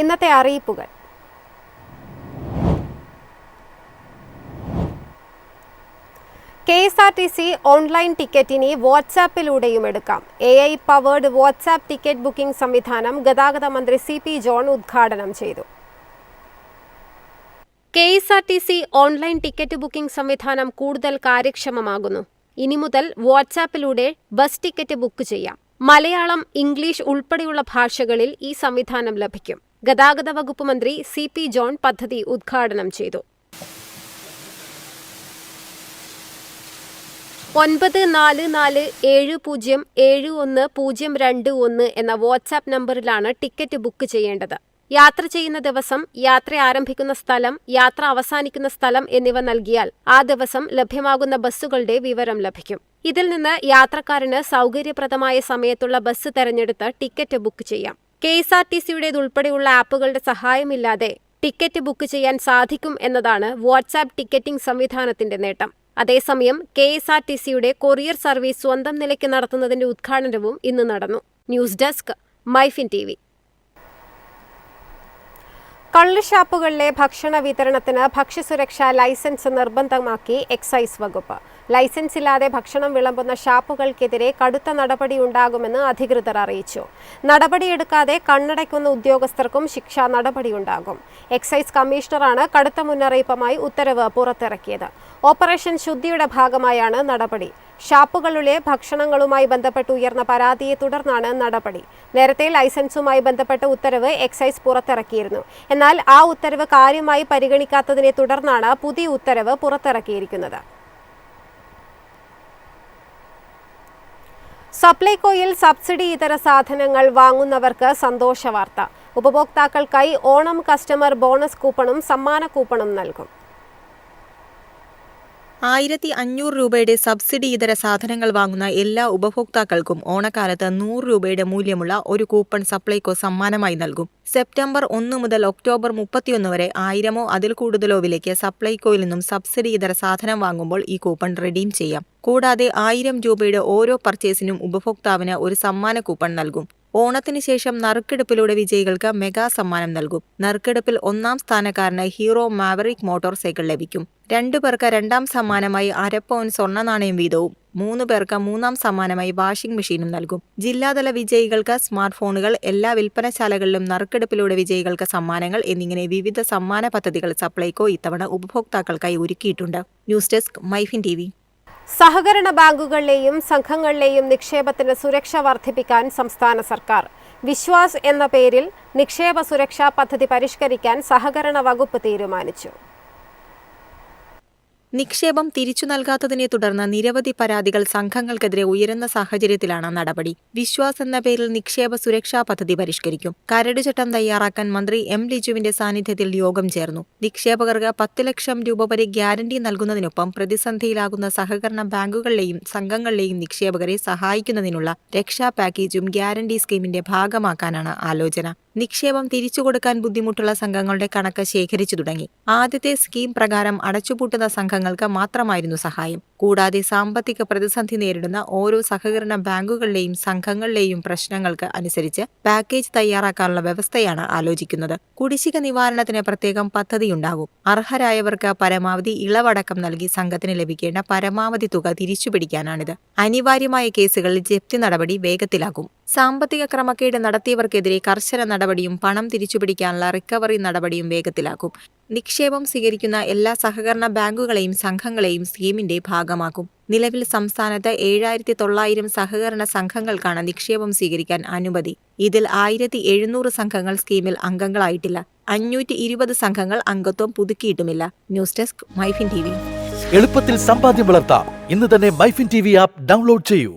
ഇന്നത്തെ അറിയിപ്പുകൾ. KSRTC online ticket ഇനി വാട്സാപ്പിലൂടെയും എടുക്കാം. AI powered WhatsApp ticket booking സംവിധാനം ഗതാഗത മന്ത്രി CP ജോൺ ഉദ്ഘാടനം ചെയ്തു. KSRTC ഓൺലൈൻ ടിക്കറ്റ് ബുക്കിംഗ് സംവിധാനം കൂടുതൽ കാര്യക്ഷമമാകുന്നു. ഇനി മുതൽ വാട്സാപ്പിലൂടെ ബസ് ടിക്കറ്റ് ബുക്ക് ചെയ്യാം. മലയാളം, ഇംഗ്ലീഷ് ഉൾപ്പെടെയുള്ള ഭാഷകളിൽ ഈ സംവിധാനം ലഭിക്കും. ഗതാഗത വകുപ്പ് മന്ത്രി CP ജോൺ പദ്ധതി ഉദ്ഘാടനം ചെയ്തു. 9447071021 എന്ന വാട്സാപ്പ് നമ്പറിലാണ് ടിക്കറ്റ് ബുക്ക് ചെയ്യേണ്ടത്. യാത്ര ചെയ്യുന്ന ദിവസം, യാത്ര ആരംഭിക്കുന്ന സ്ഥലം, യാത്ര അവസാനിക്കുന്ന സ്ഥലം എന്നിവ നൽകിയാൽ ആ ദിവസം ലഭ്യമാകുന്ന ബസ്സുകളുടെ വിവരം ലഭിക്കും. ഇതിൽ നിന്ന് യാത്രക്കാരന് സൗകര്യപ്രദമായ സമയത്തുള്ള ബസ് തെരഞ്ഞെടുത്ത് ടിക്കറ്റ് ബുക്ക് ചെയ്യാം. KSRTCയുടേതുൾപ്പെടെയുള്ള ആപ്പുകളുടെ സഹായമില്ലാതെ ടിക്കറ്റ് ബുക്ക് ചെയ്യാൻ സാധിക്കും എന്നതാണ് വാട്സാപ്പ് ടിക്കറ്റിംഗ് സംവിധാനത്തിന്റെ നേട്ടം. അതേസമയം KSRTCയുടെ കൊറിയർ സർവീസ് സ്വന്തം നിലയ്ക്ക് നടത്തുന്നതിന്റെ ഉദ്ഘാടനവും ഇന്ന് നടന്നു. News desk, MyFin TV. കള്ളുഷാപ്പുകളിലെ ഭക്ഷണ വിതരണത്തിന് ഭക്ഷ്യസുരക്ഷാ ലൈസൻസ് നിർബന്ധമാക്കി എക്സൈസ് വകുപ്പ്. ലൈസൻസ് ഇല്ലാതെ ഭക്ഷണം വിളമ്പുന്ന ഷാപ്പുകൾക്കെതിരെ കടുത്ത നടപടിയുണ്ടാകുമെന്ന് അധികൃതർ അറിയിച്ചു. നടപടിയെടുക്കാതെ കണ്ണടയ്ക്കുന്ന ഉദ്യോഗസ്ഥർക്കും ശിക്ഷാ നടപടിയുണ്ടാകും. എക്സൈസ് കമ്മീഷണറാണ് കടുത്ത മുന്നറിയിപ്പുമായി ഉത്തരവ് പുറത്തിറക്കിയത്. ഓപ്പറേഷൻ ശുദ്ധിയുടെ ഭാഗമായാണ് നടപടി. ഷാപ്പുകളിലെ ഭക്ഷണങ്ങളുമായി ബന്ധപ്പെട്ട് ഉയർന്ന പരാതിയെ തുടർന്നാണ് നടപടി. നേരത്തെ ലൈസൻസുമായി ബന്ധപ്പെട്ട ഉത്തരവ് എക്സൈസ് പുറത്തിറക്കിയിരുന്നു. എന്നാൽ ആ ഉത്തരവ് കാര്യമായി പരിഗണിക്കാത്തതിനെ തുടർന്നാണ് പുതിയ ഉത്തരവ് പുറത്തിറക്കിയിരിക്കുന്നത്. സപ്ലൈകോയിൽ സബ്സിഡി ഇതര സാധനങ്ങൾ വാങ്ങുന്നവർക്ക് സന്തോഷ വാർത്ത. ഉപഭോക്താക്കൾക്കായി ഓണം കസ്റ്റമർ ബോണസ് കൂപ്പണും സമ്മാന കൂപ്പണും നൽകും. 1500 രൂപയുടെ സബ്സിഡി ഇതര സാധനങ്ങൾ വാങ്ങുന്ന എല്ലാ ഉപഭോക്താക്കൾക്കും ഓണക്കാലത്ത് 100 രൂപയുടെ മൂല്യമുള്ള ഒരു കൂപ്പൺ സപ്ലൈകോ സമ്മാനമായി നൽകും. സെപ്റ്റംബർ 1 മുതൽ ഒക്ടോബർ 31 വരെ 1000 അതിൽ കൂടുതലോ വിലയ്ക്ക് സപ്ലൈകോയിൽ നിന്നും സബ്സിഡി ഇതര സാധനം വാങ്ങുമ്പോൾ ഈ കൂപ്പൺ റിഡീം ചെയ്യാം. കൂടാതെ 1000 രൂപയുടെ ഓരോ പർച്ചേസിനും ഉപഭോക്താവിന് ഒരു സമ്മാന കൂപ്പൺ നൽകും. ഓണത്തിന് ശേഷം നറുക്കെടുപ്പിലൂടെ വിജയികൾക്ക് മെഗാ സമ്മാനം നൽകും. നറുക്കെടുപ്പിൽ 1ാം സ്ഥാനക്കാരന് ഹീറോ മാവറിക് മോട്ടോർ സൈക്കിൾ ലഭിക്കും. 2 പേർക്ക് 2ാം സമ്മാനമായി 1/2 പവൻ സ്വർണ്ണ നാണയം വീതവും 3 പേർക്ക് 3ാം സമ്മാനമായി വാഷിംഗ് മെഷീനും നൽകും. ജില്ലാതല വിജയികൾക്ക് സ്മാർട്ട് ഫോണുകൾ, എല്ലാ വിൽപ്പനശാലകളിലും നറുക്കെടുപ്പിലൂടെ വിജയികൾക്ക് സമ്മാനങ്ങൾ എന്നിങ്ങനെ വിവിധ സമ്മാന പദ്ധതികൾ സപ്ലൈകോ ഇത്തവണ ഉപഭോക്താക്കൾക്കായി ഒരുക്കിയിട്ടുണ്ട്. News desk, MyFin TV. സഹകരണ ബാങ്കുകളിലെയും സംഘങ്ങളിലെയും നിക്ഷേപത്തിന് സുരക്ഷ വർദ്ധിപ്പിക്കാൻ സംസ്ഥാന സർക്കാർ. വിശ്വാസ് എന്ന പേരിൽ നിക്ഷേപ സുരക്ഷാ പദ്ധതി പരിഷ്കരിക്കാൻ സഹകരണ വകുപ്പ് തീരുമാനിച്ചു. നിക്ഷേപം തിരിച്ചു നൽകാത്തതിനെ തുടർന്ന് നിരവധി പരാതികൾ സംഘങ്ങൾക്കെതിരെ ഉയരുന്ന സാഹചര്യത്തിലാണ് നടപടി. വിശ്വാസ് എന്ന പേരിൽ നിക്ഷേപ സുരക്ഷാ പദ്ധതി പരിഷ്കരിക്കും. കരടുചട്ടം തയ്യാറാക്കാൻ മന്ത്രി M. ലിജുവിന്റെ സാന്നിധ്യത്തിൽ യോഗം ചേർന്നു. നിക്ഷേപകർക്ക് 10 ലക്ഷം രൂപ വരെ ഗ്യാരണ്ടി നൽകുന്നതിനൊപ്പം പ്രതിസന്ധിയിലാകുന്ന സഹകരണ ബാങ്കുകളിലെയും സംഘങ്ങളിലെയും നിക്ഷേപകരെ സഹായിക്കുന്നതിനുള്ള രക്ഷാ പാക്കേജും ഗ്യാരണ്ടി സ്കീമിന്റെ ഭാഗമാക്കാനാണ് ആലോചന. നിക്ഷേപം തിരിച്ചുകൊടുക്കാൻ ബുദ്ധിമുട്ടുള്ള സംഘങ്ങളുടെ കണക്ക് ശേഖരിച്ചു തുടങ്ങി. ആദ്യത്തെ സ്കീം പ്രകാരം അടച്ചുപൂട്ടുന്ന സംഘങ്ങൾക്ക് മാത്രമായിരുന്നു സഹായം. കൂടാതെ സാമ്പത്തിക പ്രതിസന്ധി നേരിടുന്ന ഓരോ സഹകരണ ബാങ്കുകളിലെയും സംഘങ്ങളിലെയും പ്രശ്നങ്ങൾക്ക് അനുസരിച്ച് പാക്കേജ് തയ്യാറാക്കാനുള്ള വ്യവസ്ഥയാണ് ആലോചിക്കുന്നത്. കുടിശ്ശിക നിവാരണത്തിന് പ്രത്യേകം പദ്ധതിയുണ്ടാകും. അർഹരായവർക്ക് പരമാവധി ഇളവടക്കം നൽകി സംഘത്തിന് ലഭിക്കേണ്ട പരമാവധി തുക തിരിച്ചുപിടിക്കാനാണിത്. അനിവാര്യമായ കേസുകളിൽ ജപ്തി നടപടി വേഗത്തിലാകും. സാമ്പത്തിക ക്രമക്കേട് നടത്തിയവർക്കെതിരെ കർശന നടപടിയും പണം തിരിച്ചുപിടിക്കാനുള്ള റിക്കവറി നടപടിയും വേഗത്തിലാക്കും. നിക്ഷേപം സ്വീകരിക്കുന്ന എല്ലാ സഹകരണ ബാങ്കുകളെയും സംഘങ്ങളെയും സ്കീമിന്റെ ഭാഗമാക്കും. നിലവിൽ സംസ്ഥാനത്ത് 7900 സഹകരണ സംഘങ്ങൾക്കാണ് നിക്ഷേപം സ്വീകരിക്കാൻ അനുമതി. ഇതിൽ 1700 സംഘങ്ങൾ സ്കീമിൽ അംഗങ്ങളായിട്ടില്ല. 520 സംഘങ്ങൾ അംഗത്വം പുതുക്കിയിട്ടുമില്ല. News desk, MyFin TV. എളുപ്പത്തിൽ സമ്പാദ്യം വളർത്താം. ഇന്ന് തന്നെ മൈഫിൻ TV ആപ്പ് ഡൗൺലോഡ് ചെയ്യൂ.